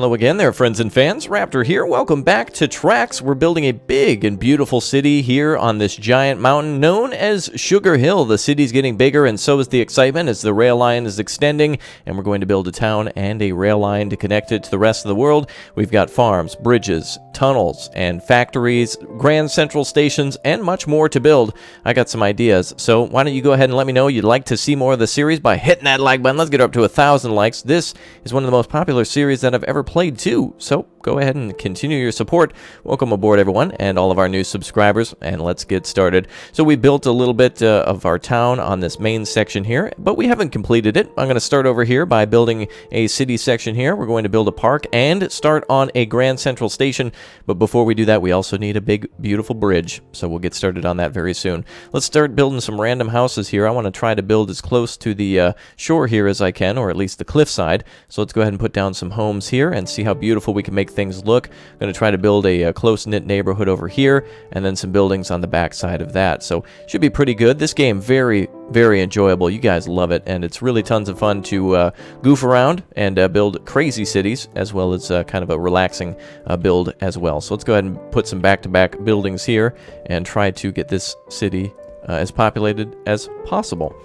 Hello again there, friends and fans. Raptor here. Welcome back to Tracks. We're building a big and beautiful city here on this giant mountain known as Sugar Hill. The city's getting bigger, and so is the excitement as the rail line is extending, and we're going to build a town and a rail line to connect it to the rest of the world. We've got farms, bridges, tunnels, and factories, grand central stations, and much more to build. I got some ideas, so why don't you go ahead and let me know you'd like to see more of the series by hitting that like button. Let's get up to 1,000 likes. This is one of the most popular series that I've ever played too, so go ahead and continue your support. Welcome aboard, everyone, and all of our new subscribers, and let's get started. So we built a little bit of our town on this main section here, but we haven't completed it. I'm going to start over here by building a city section here. We're going to build a park and start on a grand central station, but before we do that, we also need a big, beautiful bridge, so we'll get started on that very soon. Let's start building some random houses here. I want to try to build as close to the shore here as I can, or at least the cliffside, so let's go ahead and put down some homes here and see how beautiful we can make things look. I'm going to try to build a close-knit neighborhood over here, and then some buildings on the back side of that. So should be pretty good. This game, very, very enjoyable. You guys love it, and it's really tons of fun to goof around and build crazy cities, as well as kind of a relaxing build as well. So let's go ahead and put some back-to-back buildings here and try to get this city as populated as possible.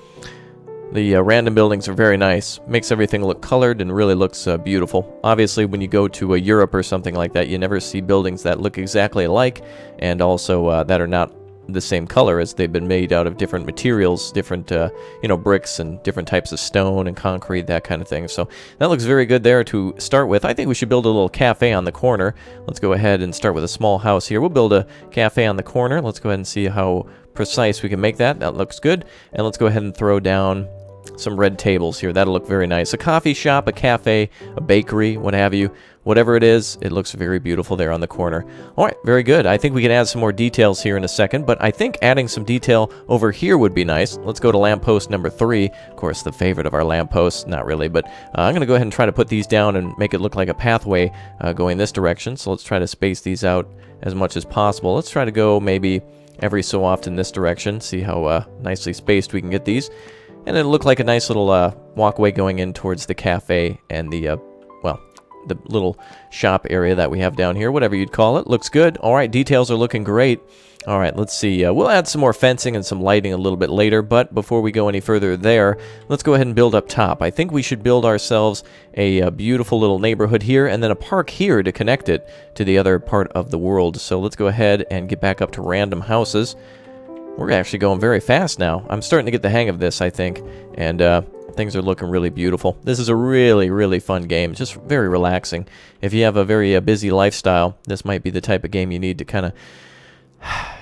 The random buildings are very nice. Makes everything look colored and really looks beautiful. Obviously, when you go to Europe or something like that, you never see buildings that look exactly alike, and also that are not the same color, as they've been made out of different materials, different bricks and different types of stone and concrete, that kind of thing. So that looks very good there to start with. I think we should build a little cafe on the corner. Let's go ahead and start with a small house here. We'll build a cafe on the corner. Let's go ahead and see how precise we can make that. That looks good. And let's go ahead and throw down some red tables here. That'll look very nice. A coffee shop, a cafe, a bakery, what have you. Whatever it is, it looks very beautiful there on the corner. All right, very good. I think we can add some more details here in a second, but I think adding some detail over here would be nice. Let's go to lamppost number 3. Of course, the favorite of our lampposts. Not really, but I'm going to go ahead and try to put these down and make it look like a pathway going this direction. So let's try to space these out as much as possible. Let's try to go maybe every so often this direction. See how nicely spaced we can get these. And it'll look like a nice little walkway going in towards the cafe and the little shop area that we have down here, whatever you'd call it. Looks good. All right, details are looking great. All right, let's see. We'll add some more fencing and some lighting a little bit later, but before we go any further there, let's go ahead and build up top. I think we should build ourselves a beautiful little neighborhood here, and then a park here to connect it to the other part of the world. So let's go ahead and get back up to random houses. We're actually going very fast now. I'm starting to get the hang of this, I think, and things are looking really beautiful. This is a really, really fun game. Just very relaxing. If you have a very busy lifestyle, this might be the type of game you need to kind of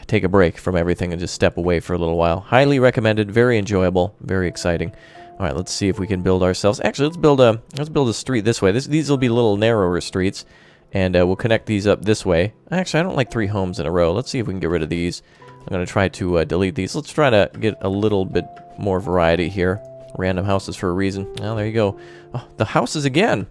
take a break from everything and just step away for a little while. Highly recommended. Very enjoyable. Very exciting. All right, let's see if we can build ourselves. Actually, let's build a street this way. These will be little narrower streets, and we'll connect these up this way. Actually, I don't like 3 homes in a row. Let's see if we can get rid of these. I'm going to try to delete these. Let's try to get a little bit more variety here. Random houses for a reason. Well, there you go. Oh, the houses again.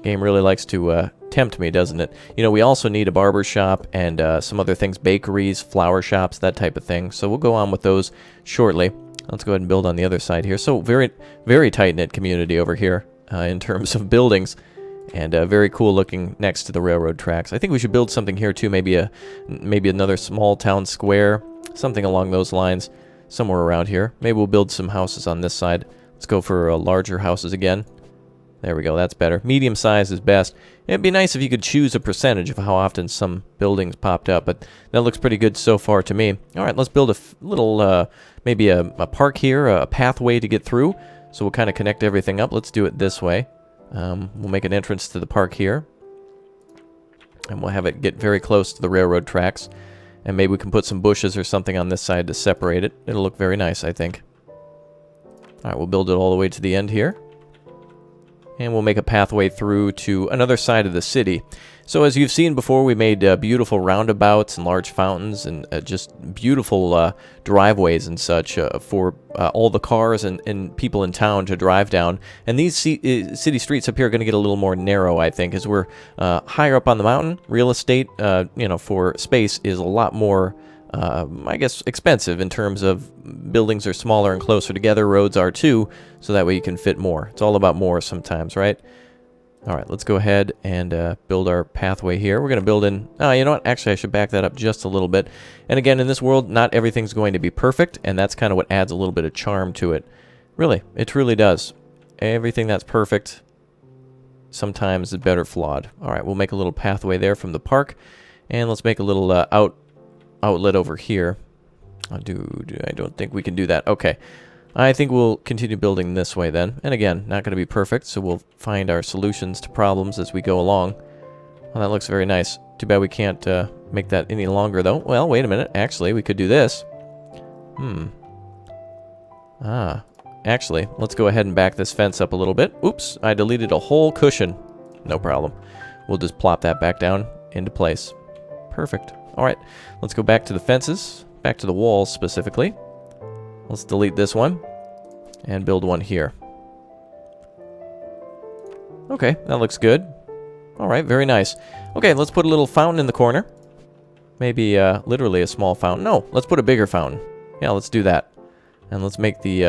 Game really likes to tempt me, doesn't it? You know, we also need a barber shop and some other things, bakeries, flower shops, that type of thing. So we'll go on with those shortly. Let's go ahead and build on the other side here. So very, very tight-knit community over here in terms of buildings. And very cool looking next to the railroad tracks. I think we should build something here too. Maybe another small town square, something along those lines, somewhere around here. Maybe we'll build some houses on this side. Let's go for larger houses again. There we go. That's better. Medium size is best. It'd be nice if you could choose a percentage of how often some buildings popped up, but that looks pretty good so far to me. All right, let's build a little, maybe a park here, a pathway to get through. So we'll kind of connect everything up. Let's do it this way. We'll make an entrance to the park here, and we'll have it get very close to the railroad tracks, and maybe we can put some bushes or something on this side to separate it. It'll look very nice, I think. Alright, we'll build it all the way to the end here, and we'll make a pathway through to another side of the city. So as you've seen before, we made beautiful roundabouts and large fountains and just beautiful driveways and such for all the cars and people in town to drive down. And these city streets up here are going to get a little more narrow, I think, as we're higher up on the mountain. Real estate, for space is a lot more, I guess, expensive in terms of buildings are smaller and closer together. Roads are too, so that way you can fit more. It's all about more sometimes, right? All right, let's go ahead and build our pathway here. We're going to build in... Oh, you know what? Actually, I should back that up just a little bit. And again, in this world, not everything's going to be perfect, and that's kind of what adds a little bit of charm to it. Really, it truly does. Everything that's perfect sometimes is better flawed. All right, we'll make a little pathway there from the park, and let's make a little outlet over here. I don't think we can do that. Okay. I think we'll continue building this way then. And again, not going to be perfect, so we'll find our solutions to problems as we go along. Well, that looks very nice. Too bad we can't make that any longer, though. Well, wait a minute. Actually, we could do this. Actually, let's go ahead and back this fence up a little bit. Oops, I deleted a whole cushion. No problem. We'll just plop that back down into place. Perfect. All right, let's go back to the fences. Back to the walls, specifically. Let's delete this one and build one here. Okay, that looks good. All right, very nice. Okay, let's put a little fountain in the corner. Maybe literally a small fountain. No, let's put a bigger fountain. Yeah, let's do that. And let's make the,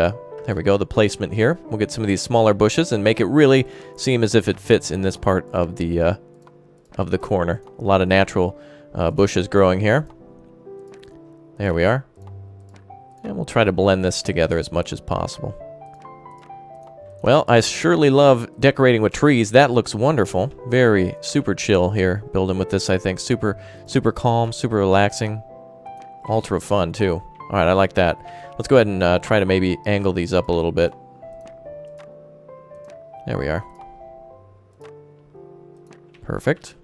there we go, the placement here. We'll get some of these smaller bushes and make it really seem as if it fits in this part of the corner. A lot of natural bushes growing here. There we are. And we'll try to blend this together as much as possible. Well, I surely love decorating with trees. That looks wonderful. Very super chill here. Building with this, I think. Super calm, super relaxing. Ultra fun, too. All right, I like that. Let's go ahead and try to maybe angle these up a little bit. There we are. Perfect.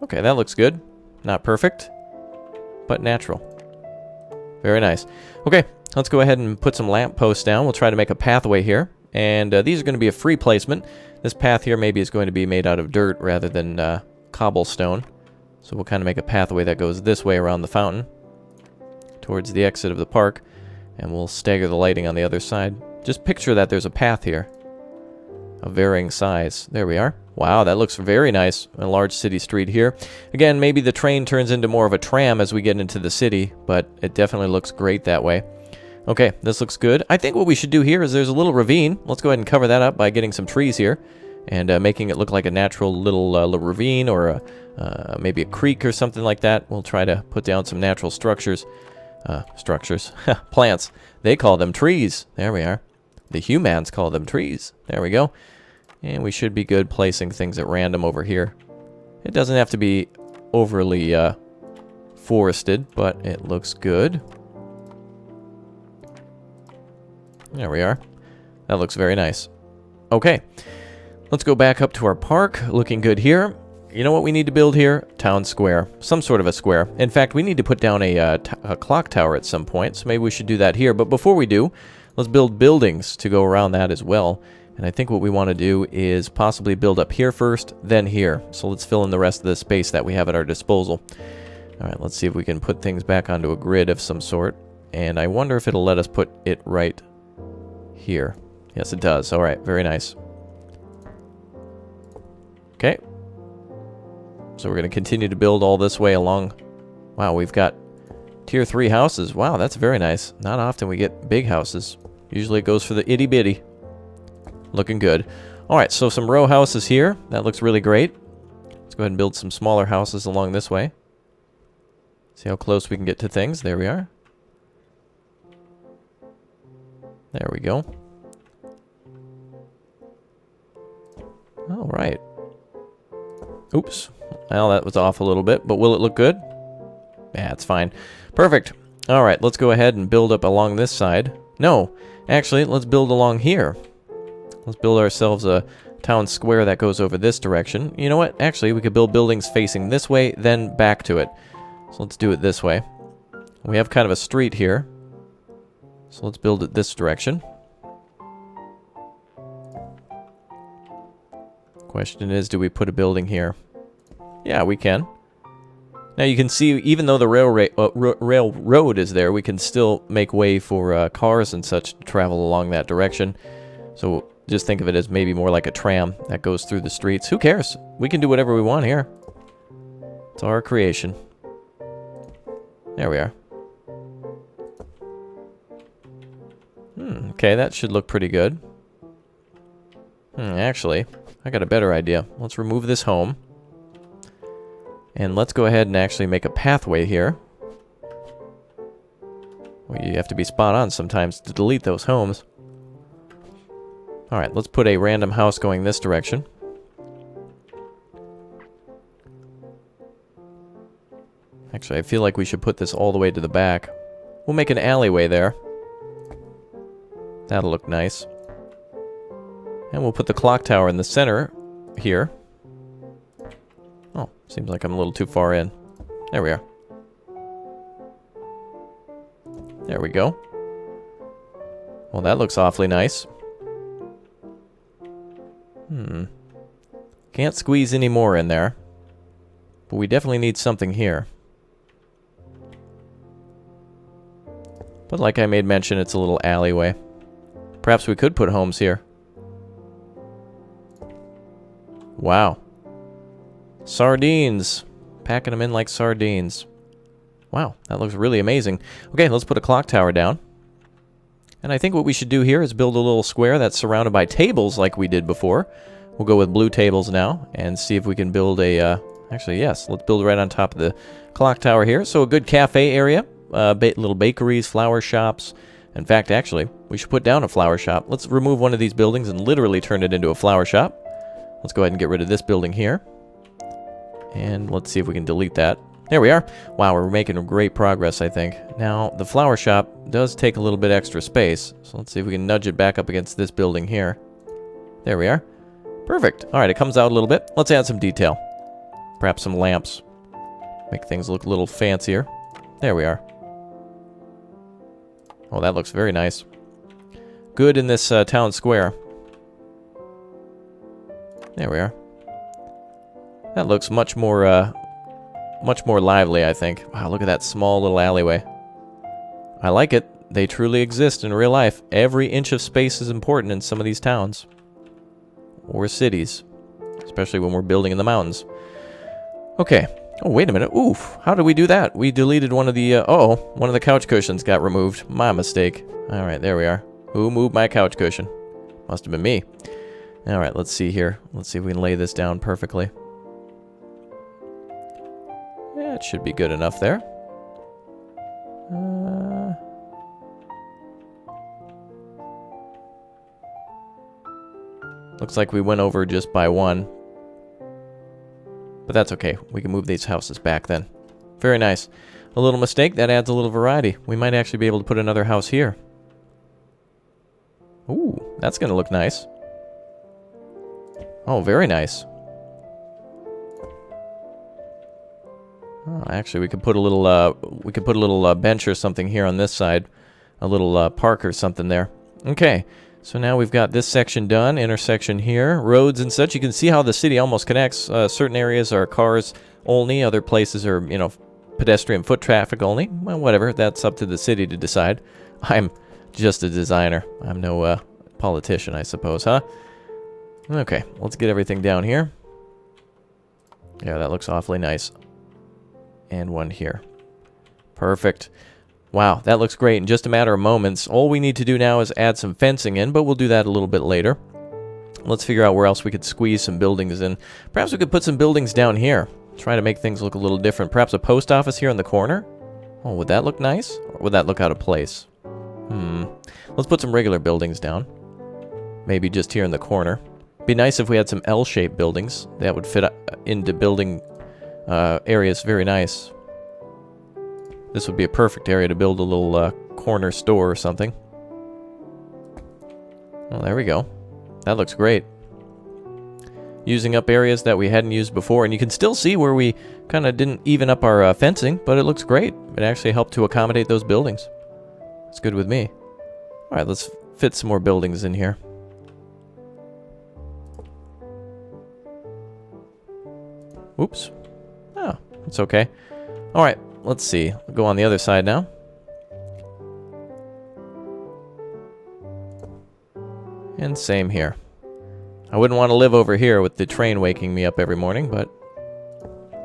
Okay, that looks good. Not perfect, but natural. Very nice. Okay, let's go ahead and put some lamp posts down. We'll try to make a pathway here. And these are going to be a free placement. This path here maybe is going to be made out of dirt rather than cobblestone. So we'll kind of make a pathway that goes this way around the fountain towards the exit of the park. And we'll stagger the lighting on the other side. Just picture that there's a path here of varying size. There we are. Wow, that looks very nice. A large city street here. Again, maybe the train turns into more of a tram as we get into the city, but it definitely looks great that way. Okay, this looks good. I think what we should do here is there's a little ravine. Let's go ahead and cover that up by getting some trees here and making it look like a natural little ravine or maybe a creek or something like that. We'll try to put down some natural structures. Plants. They call them trees. There we are. The humans call them trees. There we go. And we should be good placing things at random over here. It doesn't have to be overly forested, but it looks good. There we are. That looks very nice. Okay, let's go back up to our park. Looking good here. You know what we need to build here? Town square. Some sort of a square. In fact, we need to put down a clock tower at some point, so maybe we should do that here. But before we do, let's build buildings to go around that as well. And I think what we want to do is possibly build up here first, then here. So let's fill in the rest of the space that we have at our disposal. All right, let's see if we can put things back onto a grid of some sort. And I wonder if it'll let us put it right here. Yes, it does. All right, very nice. Okay. So we're going to continue to build all this way along. Wow, we've got tier 3 houses. Wow, that's very nice. Not often we get big houses. Usually it goes for the itty-bitty. Looking good. Alright, so some row houses here. That looks really great. Let's go ahead and build some smaller houses along this way. See how close we can get to things. There we are. There we go. Alright. Oops. Well, that was off a little bit, but will it look good? Yeah, it's fine. Perfect. Alright, let's go ahead and build up along this side. No, actually, let's build along here. Let's build ourselves a town square that goes over this direction. You know what? Actually, we could build buildings facing this way, then back to it. So let's do it this way. We have kind of a street here. So let's build it this direction. Question is, do we put a building here? Yeah, we can. Now you can see, even though the railroad is there, we can still make way for cars and such to travel along that direction. So just think of it as maybe more like a tram that goes through the streets. Who cares? We can do whatever we want here. It's our creation. There we are. Okay, that should look pretty good. Actually, I got a better idea. Let's remove this home. And let's go ahead and actually make a pathway here. Well, you have to be spot on sometimes to delete those homes. Alright, let's put a random house going this direction. Actually, I feel like we should put this all the way to the back. We'll make an alleyway there. That'll look nice. And we'll put the clock tower in the center here. Oh, seems like I'm a little too far in. There we are. There we go. Well, that looks awfully nice. Can't squeeze any more in there. But we definitely need something here. But like I made mention, it's a little alleyway. Perhaps we could put homes here. Wow. Sardines. Packing them in like sardines. Wow, that looks really amazing. Okay, let's put a clock tower down. And I think what we should do here is build a little square that's surrounded by tables like we did before. We'll go with blue tables now and see if we can build a... actually, yes, let's build right on top of the clock tower here. So a good cafe area. Little bakeries, flower shops. In fact, actually, we should put down a flower shop. Let's remove one of these buildings and literally turn it into a flower shop. Let's go ahead and get rid of this building here. And let's see if we can delete that. There we are. Wow, we're making great progress, I think. Now, the flower shop does take a little bit extra space. So let's see if we can nudge it back up against this building here. There we are. Perfect. All right, it comes out a little bit. Let's add some detail. Perhaps some lamps. Make things look a little fancier. There we are. Oh, that looks very nice. Good in this town square. There we are. That looks much more lively, I think. Wow, look at that small little alleyway. I like it. They truly exist in real life. Every inch of space is important in some of these towns. Or cities. Especially when we're building in the mountains. Okay. Oh, wait a minute. Oof. How did we do that? We deleted one of the... one of the couch cushions got removed. My mistake. Alright, there we are. Who moved my couch cushion? Must have been me. Alright, let's see here. Let's see if we can lay this down perfectly. Yeah, it should be good enough there. Looks like we went over just by one. But that's okay. We can move these houses back then. Very nice. A little mistake. That adds a little variety. We might actually be able to put another house here. Ooh, that's going to look nice. Oh, very nice. Oh, actually, we could put a little bench or something here on this side. A little park or something there. Okay. So now we've got this section done, intersection here, roads and such. You can see how the city almost connects. Certain areas are cars only, other places are, pedestrian foot traffic only. Well, whatever, that's up to the city to decide. I'm just a designer. I'm no politician, I suppose, huh? Okay, let's get everything down here. Yeah, that looks awfully nice. And one here. Perfect. Wow, that looks great. In just a matter of moments, all we need to do now is add some fencing in, but we'll do that a little bit later. Let's figure out where else we could squeeze some buildings in. Perhaps we could put some buildings down here. Try to make things look a little different. Perhaps a post office here in the corner? Oh, would that look nice? Or would that look out of place? Let's put some regular buildings down. Maybe just here in the corner. Be nice if we had some L-shaped buildings. That would fit into building areas very nice. This would be a perfect area to build a little corner store or something. Well, there we go. That looks great. Using up areas that we hadn't used before. And you can still see where we kind of didn't even up our fencing, but it looks great. It actually helped to accommodate those buildings. It's good with me. Alright, let's fit some more buildings in here. Oops. Oh, it's okay. Alright. Let's see. We'll go on the other side now. And same here. I wouldn't want to live over here with the train waking me up every morning, but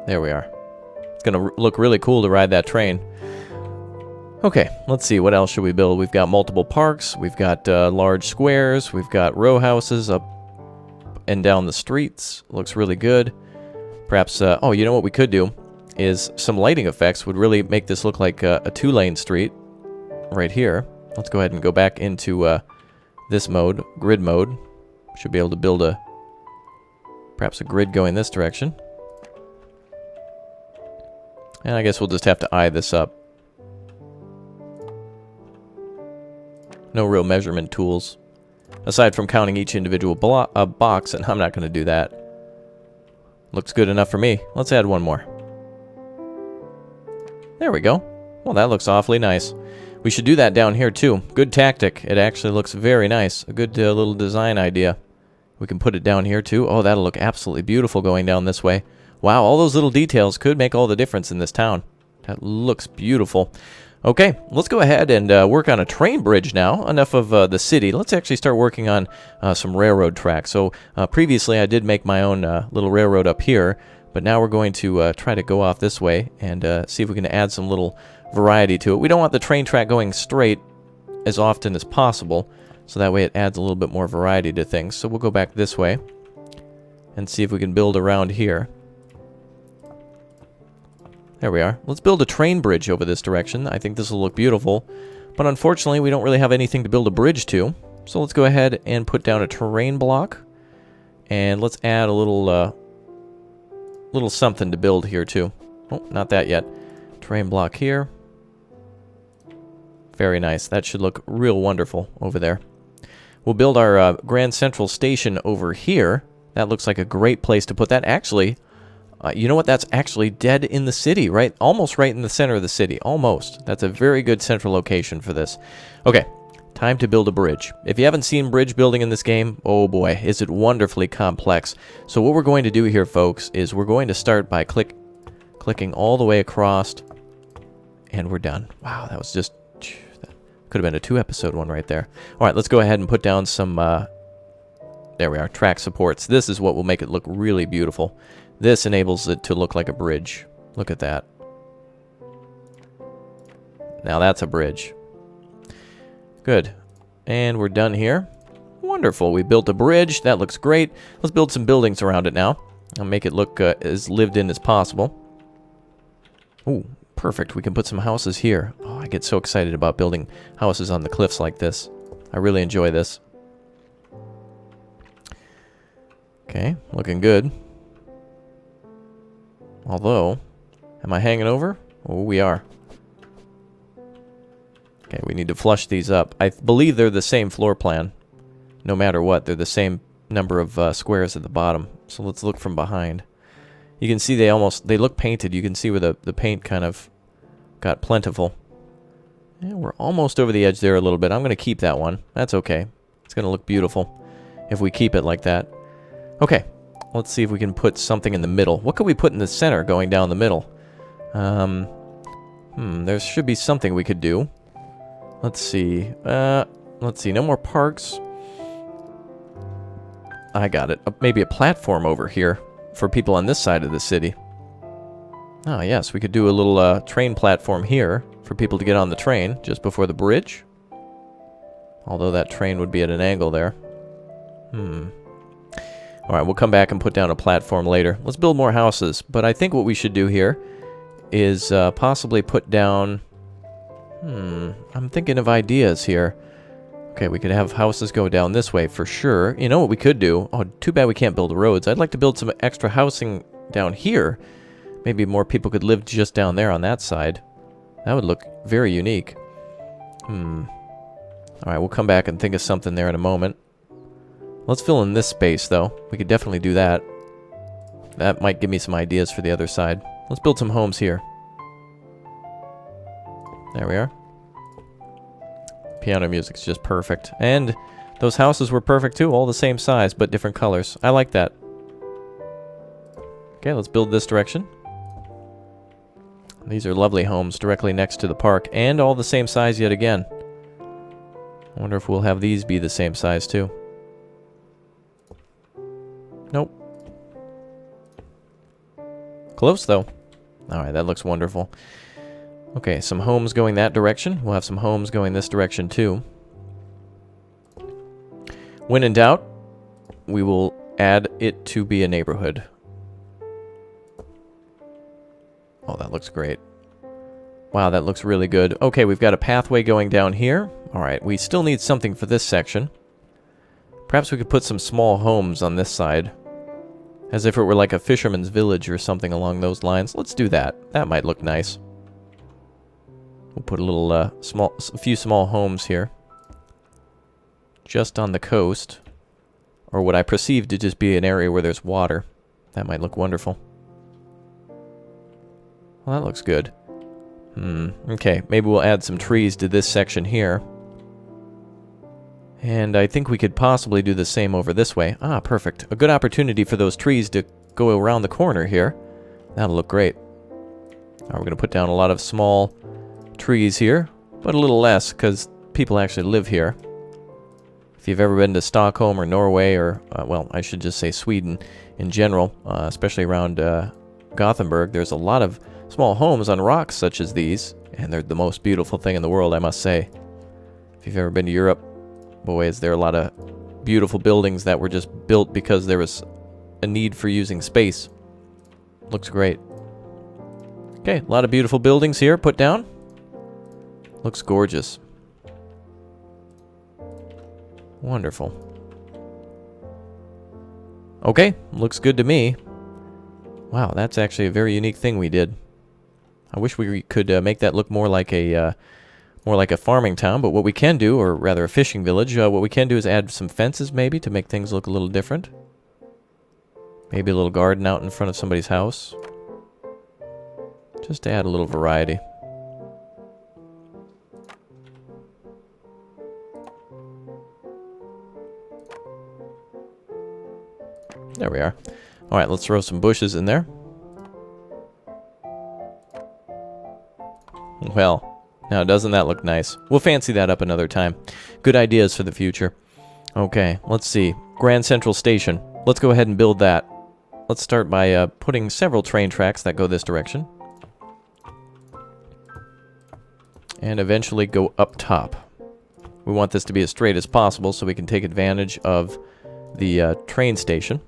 there we are. It's going to look really cool to ride that train. Okay, let's see, what else should we build? We've got multiple parks, we've got large squares, we've got row houses up and down the streets. Looks really good. Perhaps, oh, you know what we could do is some lighting effects would really make this look like a two-lane street right here. Let's go ahead and go back into this mode, grid mode. Should be able to build perhaps a grid going this direction. And I guess we'll just have to eye this up. No real measurement tools. Aside from counting each individual box, and I'm not going to do that. Looks good enough for me. Let's add one more. There we go. Well, that looks awfully nice. We should do that down here too. Good tactic. It actually looks very nice. A good little design idea. We can put it down here too. Oh, that'll look absolutely beautiful going down this way. Wow, all those little details could make all the difference in this town. That looks beautiful. Okay, let's go ahead and work on a train bridge now. Enough of the city. Let's actually start working on some railroad tracks. So previously I did make my own little railroad up here, but now we're going to try to go off this way and see if we can add some little variety to it. We don't want the train track going straight as often as possible, so that way it adds a little bit more variety to things. So we'll go back this way and see if we can build around here. There we are. Let's build a train bridge over this direction. I think this will look beautiful. But unfortunately, we don't really have anything to build a bridge to. So let's go ahead and put down a terrain block. And let's add a little something to build here too. Oh, not that yet. Terrain block here. Very nice. That should look real wonderful over there. We'll build our Grand Central Station over here. That looks like a great place to put that. Actually, you know what? That's actually dead in the city, right? Almost right in the center of the city. Almost. That's a very good central location for this. Okay, time to build a bridge. If you haven't seen bridge building in this game, oh boy, is it wonderfully complex. So what we're going to do here, folks, is we're going to start by clicking all the way across, and we're done. Wow, that was just... that could have been a 2-episode one right there. All right, let's go ahead and put down some... there we are, track supports. This is what will make it look really beautiful. This enables it to look like a bridge. Look at that. Now that's a bridge. Good. And we're done here. Wonderful. We built a bridge. That looks great. Let's build some buildings around it now. I'll make it look as lived in as possible. Ooh, perfect. We can put some houses here. Oh, I get so excited about building houses on the cliffs like this. I really enjoy this. Okay, looking good. Although, am I hanging over? Oh, we are. Okay, we need to flush these up. I believe they're the same floor plan. No matter what, they're the same number of squares at the bottom. So let's look from behind. You can see they look painted. You can see where the paint kind of got plentiful. Yeah, we're almost over the edge there a little bit. I'm going to keep that one. That's okay. It's going to look beautiful if we keep it like that. Okay. Let's see if we can put something in the middle. What could we put in the center going down the middle? There should be something we could do. Let's see. No more parks. I got it. Maybe a platform over here for people on this side of the city. Oh, yes. We could do a little train platform here for people to get on the train just before the bridge. Although that train would be at an angle there. Alright, we'll come back and put down a platform later. Let's build more houses. But I think what we should do here is possibly put down... I'm thinking of ideas here. Okay, we could have houses go down this way for sure. You know what we could do? Oh, too bad we can't build roads. I'd like to build some extra housing down here. Maybe more people could live just down there on that side. That would look very unique. Alright, we'll come back and think of something there in a moment. Let's fill in this space, though. We could definitely do that. That might give me some ideas for the other side. Let's build some homes here. There we are. Piano music's just perfect. And those houses were perfect, too. All the same size, but different colors. I like that. Okay, let's build this direction. These are lovely homes directly next to the park, and all the same size yet again. I wonder if we'll have these be the same size, too. Nope. Close, though. Alright, that looks wonderful. Okay, some homes going that direction. We'll have some homes going this direction too. When in doubt, we will add it to be a neighborhood. Oh, that looks great. Wow, that looks really good. Okay, we've got a pathway going down here. All right, we still need something for this section. Perhaps we could put some small homes on this side. As if it were like a fisherman's village or something along those lines. Let's do that. That might look nice. We'll put a little, a few small homes here. Just on the coast. Or what I perceive to just be an area where there's water. That might look wonderful. Well, that looks good. Okay, maybe we'll add some trees to this section here. And I think we could possibly do the same over this way. Ah, perfect. A good opportunity for those trees to go around the corner here. That'll look great. We're going to put down a lot of small trees here, but a little less because people actually live here. If you've ever been to Stockholm or Norway or, well, I should just say Sweden in general, especially around Gothenburg, there's a lot of small homes on rocks such as these, and they're the most beautiful thing in the world, I must say. If you've ever been to Europe, boy, is there a lot of beautiful buildings that were just built because there was a need for using space. Looks great. Okay, a lot of beautiful buildings here put down. Looks gorgeous. Wonderful. Okay, looks good to me. Wow, that's actually a very unique thing we did. I wish we could make that look more like a farming town, but what we can do, or rather a fishing village, what we can do is add some fences maybe to make things look a little different. Maybe a little garden out in front of somebody's house. Just to add a little variety. There we are. Alright, let's throw some bushes in there. Well, now doesn't that look nice? We'll fancy that up another time. Good ideas for the future. Okay, let's see. Grand Central Station. Let's go ahead and build that. Let's start by putting several train tracks that go this direction. And eventually go up top. We want this to be as straight as possible so we can take advantage of the train station.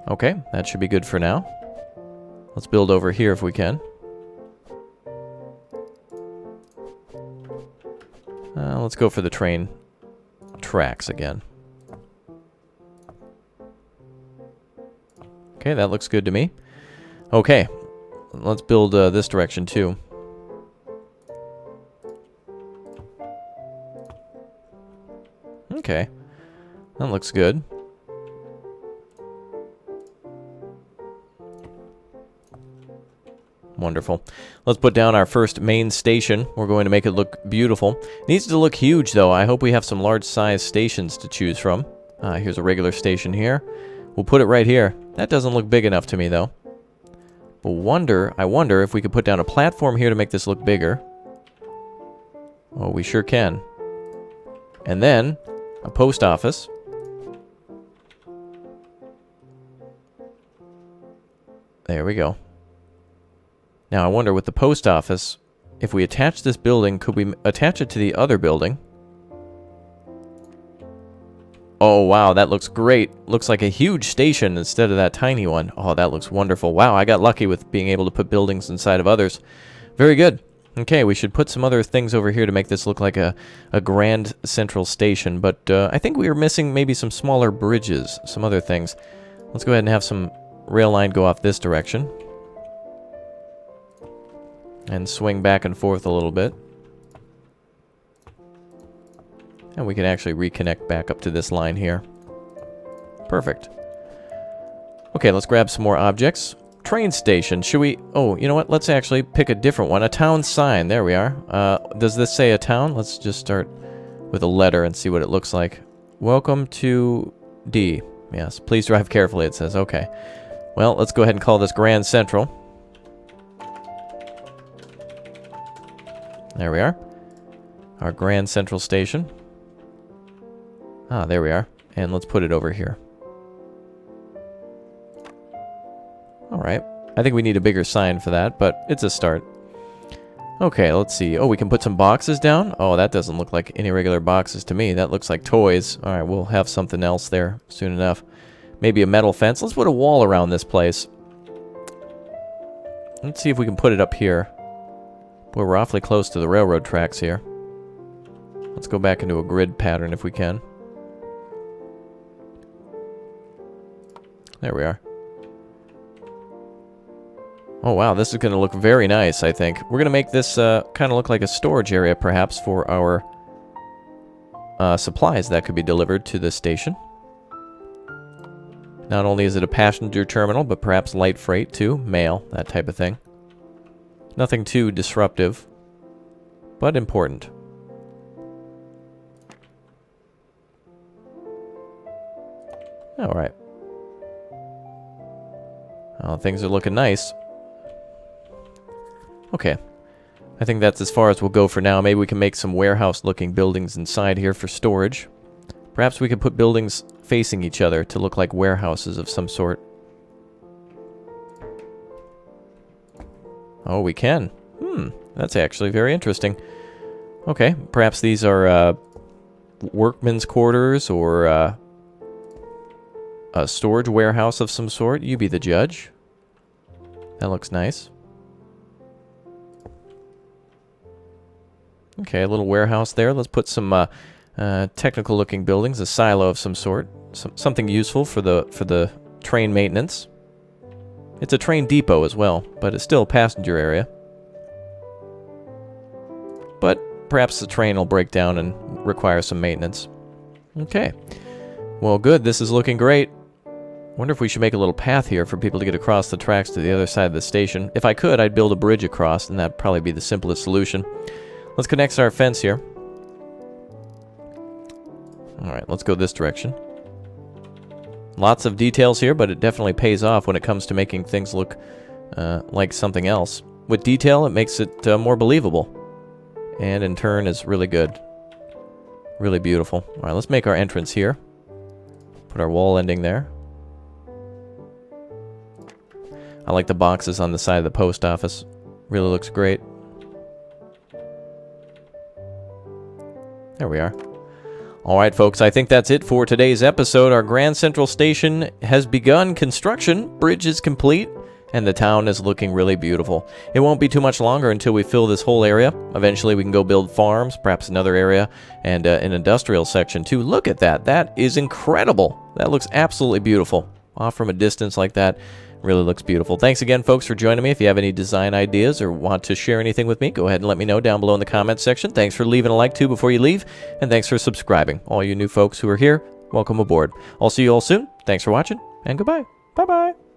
Okay, that should be good for now. Let's build over here if we can. Let's go for the train tracks again. Okay, that looks good to me. Okay, let's build this direction too. Okay, that looks good. Wonderful. Let's put down our first main station. We're going to make it look beautiful. It needs to look huge, though. I hope we have some large-size stations to choose from. Here's a regular station here. We'll put it right here. That doesn't look big enough to me, though. But I wonder if we could put down a platform here to make this look bigger. Oh, we sure can. And then a post office. There we go. Now, I wonder with the post office, if we attach this building, could we attach it to the other building? Oh, wow, that looks great. Looks like a huge station instead of that tiny one. Oh, that looks wonderful. Wow, I got lucky with being able to put buildings inside of others. Very good. Okay, we should put some other things over here to make this look like a grand central station, but I think we are missing maybe some smaller bridges, some other things. Let's go ahead and have some rail line go off this direction. And swing back and forth a little bit. And we can actually reconnect back up to this line here. Perfect. Okay, let's grab some more objects. Train station. Should we... Oh, you know what? Let's actually pick a different one. A town sign. There we are. Does this say a town? Let's just start with a letter and see what it looks like. Welcome to D. Yes, please drive carefully, it says. Okay. Well, let's go ahead and call this Grand Central. There we are. Our Grand Central Station. Ah, there we are. And let's put it over here. Alright. I think we need a bigger sign for that, but it's a start. Okay, let's see. Oh, we can put some boxes down? Oh, that doesn't look like any regular boxes to me. That looks like toys. Alright, we'll have something else there soon enough. Maybe a metal fence. Let's put a wall around this place. Let's see if we can put it up here. Boy, we're awfully close to the railroad tracks here. Let's go back into a grid pattern if we can. There we are. Oh wow, this is going to look very nice, I think. We're going to make this kind of look like a storage area, perhaps, for our supplies that could be delivered to this station. Not only is it a passenger terminal, but perhaps light freight too, mail, that type of thing. Nothing too disruptive, but important. Alright. Well, things are looking nice. Okay. I think that's as far as we'll go for now. Maybe we can make some warehouse-looking buildings inside here for storage. Perhaps we could put buildings facing each other to look like warehouses of some sort. Oh, we can. That's actually very interesting. Okay, perhaps these are workmen's quarters or a storage warehouse of some sort. You be the judge. That looks nice. Okay, a little warehouse there. Let's put some technical-looking buildings, a silo of some sort, something useful for the train maintenance. It's a train depot as well, but it's still a passenger area. But perhaps the train will break down and require some maintenance. Okay. Well, good. This is looking great. Wonder if we should make a little path here for people to get across the tracks to the other side of the station. If I could, I'd build a bridge across, and that'd probably be the simplest solution. Let's connect our fence here. Alright, let's go this direction. Lots of details here, but it definitely pays off when it comes to making things look like something else. With detail, it makes it more believable. And in turn is really good. Really beautiful. Alright, let's make our entrance here. Put our wall ending there. I like the boxes on the side of the post office. Really looks great. There we are. Alright folks, I think that's it for today's episode. Our Grand Central Station has begun construction, bridge is complete, and the town is looking really beautiful. It won't be too much longer until we fill this whole area. Eventually we can go build farms, perhaps another area, and an industrial section too. Look at that, that is incredible. That looks absolutely beautiful. Off from a distance like that, really looks beautiful. Thanks again folks for joining me. If you have any design ideas or want to share anything with me, go ahead and let me know down below in the comments section. Thanks for leaving a like too before you leave, and thanks for subscribing. All you new folks who are here, welcome aboard. I'll see you all soon. Thanks for watching, and goodbye. Bye-bye.